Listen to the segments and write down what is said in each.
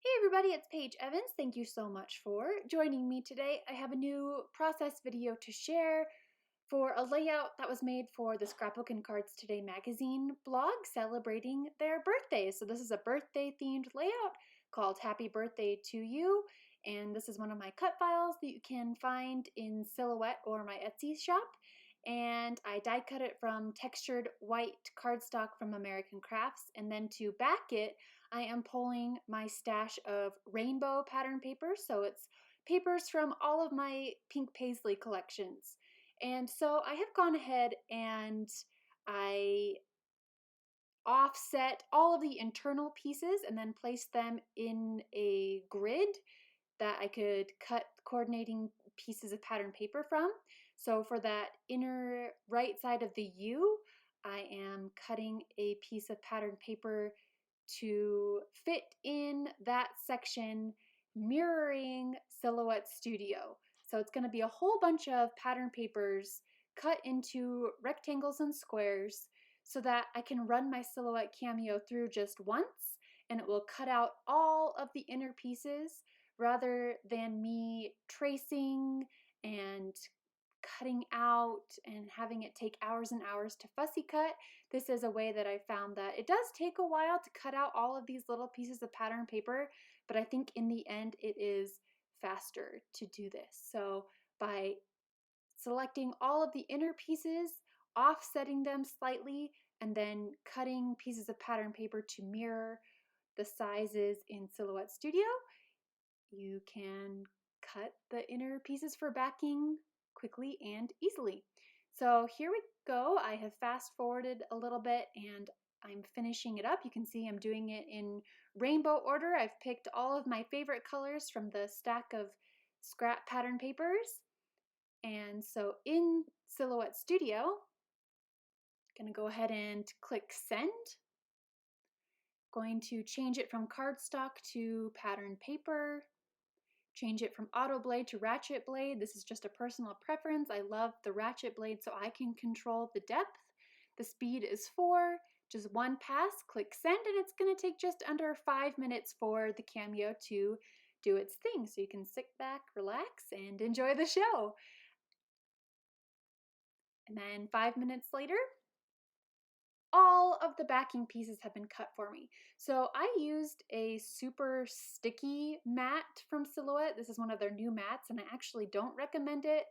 Hey everybody, it's Paige Evans. Thank you so much for joining me today. I have a new process video to share for a layout that was made for the Scrapbook and Cards Today magazine blog celebrating their birthdays. So this is a birthday themed layout called Happy Birthday to You, and this is one of my cut files that you can find in Silhouette or my Etsy shop. And I die cut it from textured white cardstock from American Crafts, and then to back it I am pulling my stash of rainbow pattern paper, so it's papers from all of my pink paisley collections. And so I have gone ahead and I offset all of the internal pieces and then placed them in a grid that I could cut coordinating pieces of pattern paper from. So for that inner right side of the U, I am cutting a piece of pattern paper to fit in that section, mirroring Silhouette Studio. So it's going to be a whole bunch of pattern papers cut into rectangles and squares so that I can run my Silhouette Cameo through just once and it will cut out all of the inner pieces rather than me tracing and cutting out and having it take hours and hours to fussy cut. This is a way that I found that it does take a while to cut out all of these little pieces of pattern paper, but I think in the end it is faster to do this. So by selecting all of the inner pieces, offsetting them slightly, and then cutting pieces of pattern paper to mirror the sizes in Silhouette Studio, you can cut the inner pieces for backing quickly and easily. So here we go. I have fast forwarded a little bit and I'm finishing it up. You can see I'm doing it in rainbow order. I've picked all of my favorite colors from the stack of scrap pattern papers. And so in Silhouette Studio, I'm going to go ahead and click send. Going to change it from cardstock to pattern paper. Change it from auto blade to ratchet blade. This is just a personal preference. I love the ratchet blade so I can control the depth. The speed is 4, just one pass, click send, and it's going to take just under 5 minutes for the Cameo to do its thing. So you can sit back, relax, and enjoy the show. And then 5 minutes later, all of the backing pieces have been cut for me. So I used a super sticky mat from Silhouette. This is one of their new mats, and I actually don't recommend it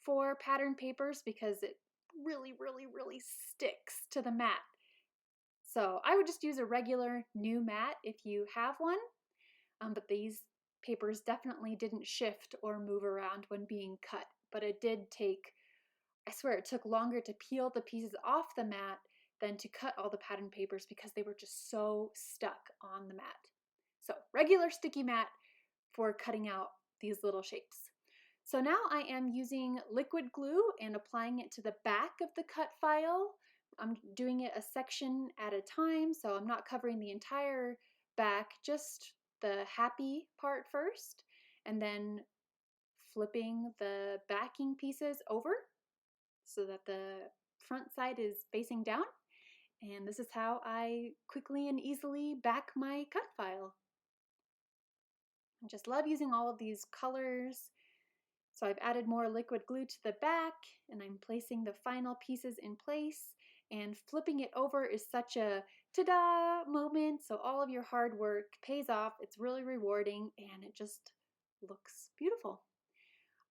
for pattern papers because it really sticks to the mat. So I would just use a regular new mat if you have one, but these papers definitely didn't shift or move around when being cut, but it did take, I swear it took longer to peel the pieces off the mat than to cut all the pattern papers because they were just so stuck on the mat. So regular sticky mat for cutting out these little shapes. So now I am using liquid glue and applying it to the back of the cut file. I'm doing it a section at a time, so I'm not covering the entire back, just the happy part first, and then flipping the backing pieces over so that the front side is facing down. And this is how I quickly and easily back my cut file. I just love using all of these colors. So I've added more liquid glue to the back and I'm placing the final pieces in place, and flipping it over is such a ta-da moment. So all of your hard work pays off. It's really rewarding and it just looks beautiful.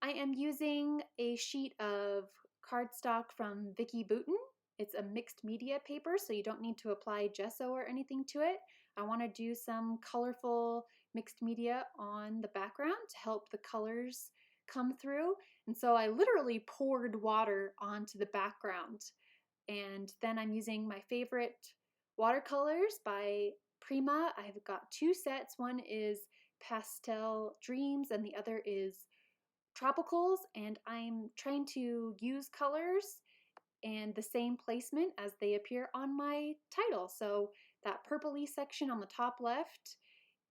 I am using a sheet of cardstock from Vicki Boutin. It's a mixed media paper, so you don't need to apply gesso or anything to it. I want to do some colorful mixed media on the background to help the colors come through. And so I literally poured water onto the background. And then I'm using my favorite watercolors by Prima. I've got 2 sets. One is Pastel Dreams and the other is Tropicals, and I'm trying to use colors and the same placement as they appear on my title. So that purpley section on the top left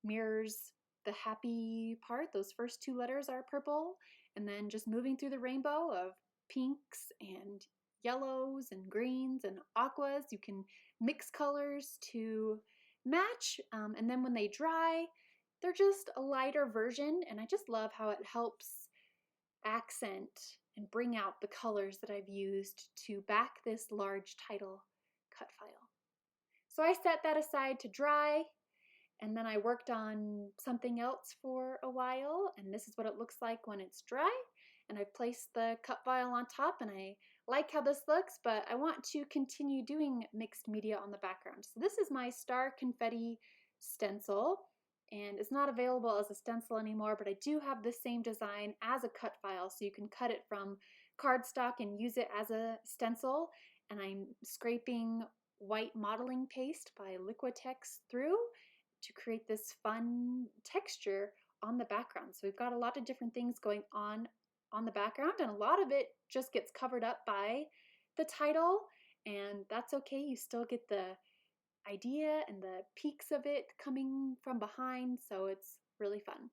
mirrors the happy part. Those first 2 letters are purple, and then just moving through the rainbow of pinks and yellows and greens and aquas. You can mix colors to match, and then when they dry, They're just a lighter version, and I just love how it helps accent and bring out the colors that I've used to back this large title cut file. So I set that aside to dry, and then I worked on something else for a while, and this is what it looks like when it's dry. And I placed the cut file on top, and I like how this looks, but I want to continue doing mixed media on the background. So this is my star confetti stencil, and it's not available as a stencil anymore, but I do have the same design as a cut file, so you can cut it from cardstock and use it as a stencil. And I'm scraping white modeling paste by Liquitex through to create this fun texture on the background. So we've got a lot of different things going on the background, and a lot of it just gets covered up by the title, and that's okay. You still get the idea and the peaks of it coming from behind, so it's really fun.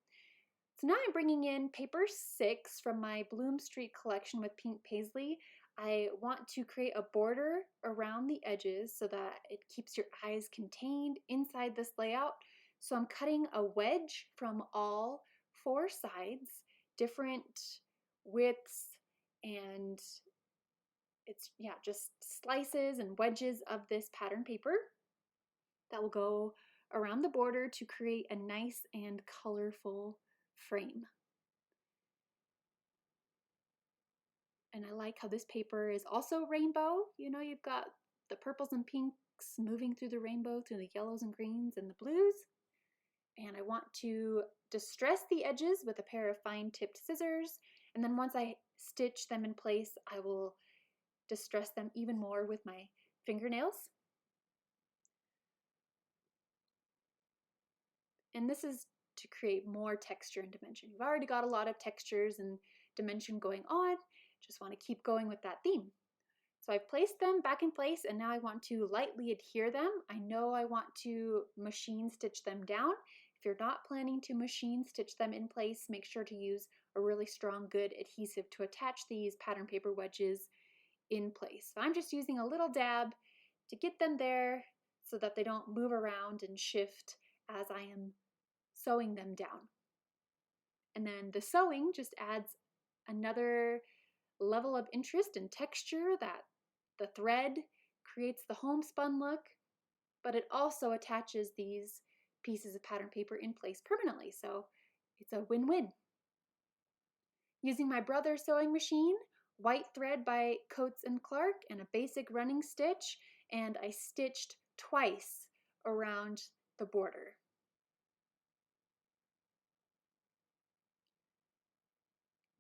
So now I'm bringing in paper 6 from my Bloom Street collection with pink paisley. I want to create a border around the edges so that it keeps your eyes contained inside this layout. So I'm cutting a wedge from all 4 sides, different widths, and it's just slices and wedges of this pattern paper that will go around the border to create a nice and colorful frame. And I like how this paper is also rainbow. You know, you've got the purples and pinks moving through the rainbow, through the yellows and greens and the blues. And I want to distress the edges with a pair of fine tipped scissors. And then once I stitch them in place, I will distress them even more with my fingernails. And this is to create more texture and dimension. You've already got a lot of textures and dimension going on. Just want to keep going with that theme. So I've placed them back in place, and now I want to lightly adhere them. I know I want to machine stitch them down. If you're not planning to machine stitch them in place, make sure to use a really strong, good adhesive to attach these pattern paper wedges in place. So I'm just using a little dab to get them there so that they don't move around and shift as I am sewing them down. And then the sewing just adds another level of interest and texture. That the thread creates the homespun look, but it also attaches these pieces of pattern paper in place permanently. So it's a win-win. Using my brother's sewing machine, white thread by Coates and Clark, and a basic running stitch, and I stitched twice around the border.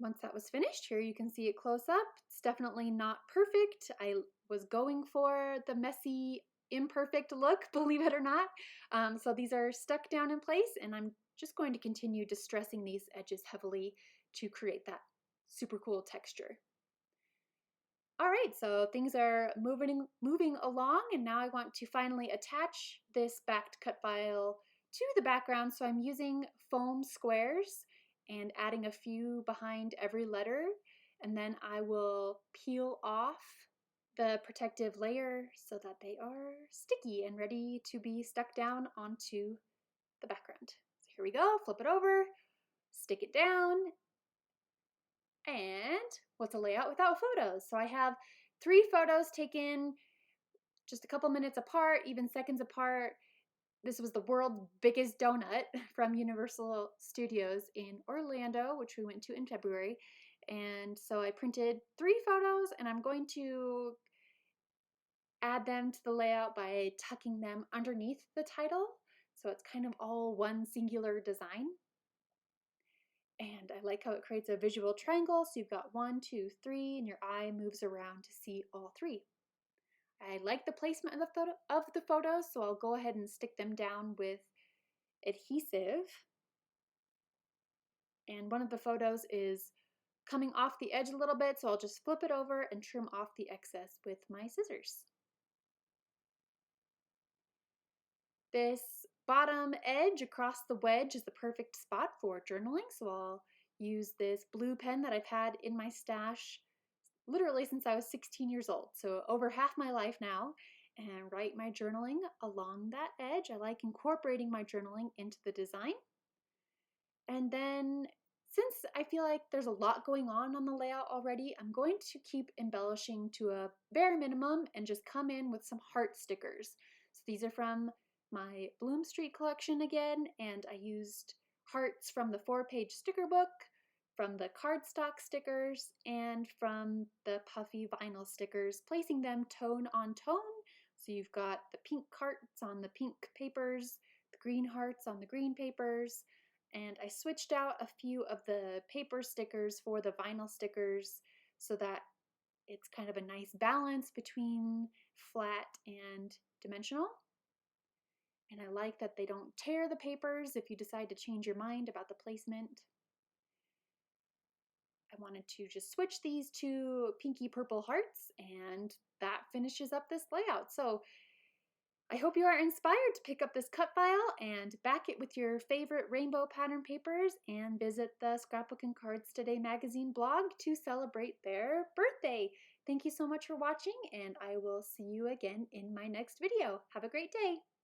Once that was finished, here you can see it close up. It's definitely not perfect. I was going for the messy, imperfect look, believe it or not. So these are stuck down in place, and I'm just going to continue distressing these edges heavily to create that super cool texture. All right, so things are moving along, and now I want to finally attach this backed cut file to the background. So I'm using foam squares and adding a few behind every letter, and then I will peel off the protective layer so that they are sticky and ready to be stuck down onto the background. So here we go, flip it over, stick it down, and what's a layout without photos? So I have 3 photos taken just a couple minutes apart, even seconds apart. This was the world's biggest donut from Universal Studios in Orlando, which we went to in February. And so I printed 3 photos, and I'm going to add them to the layout by tucking them underneath the title. So it's kind of all one singular design. And I like how it creates a visual triangle. So you've got 1, 2, 3, and your eye moves around to see all 3. I like the placement of the photos, so I'll go ahead and stick them down with adhesive. And one of the photos is coming off the edge a little bit, so I'll just flip it over and trim off the excess with my scissors. This bottom edge across the wedge is the perfect spot for journaling, so I'll use this blue pen that I've had in my stash literally since I was 16 years old, so over half my life now, and write my journaling along that edge. I like incorporating my journaling into the design. And then since I feel like there's a lot going on the layout already, I'm going to keep embellishing to a bare minimum and just come in with some heart stickers. So these are from my Bloom Street collection again, and I used hearts from the 4-page sticker book, from the cardstock stickers, and from the puffy vinyl stickers, placing them tone on tone. So you've got the pink hearts on the pink papers, the green hearts on the green papers, and I switched out a few of the paper stickers for the vinyl stickers so that it's kind of a nice balance between flat and dimensional. And I like that they don't tear the papers if you decide to change your mind about the placement. I wanted to just switch these to pinky purple hearts, and that finishes up this layout. So I hope you are inspired to pick up this cut file and back it with your favorite rainbow pattern papers, and visit the Scrapbook and Cards Today magazine blog to celebrate their birthday. Thank you so much for watching, and I will see you again in my next video. Have a great day.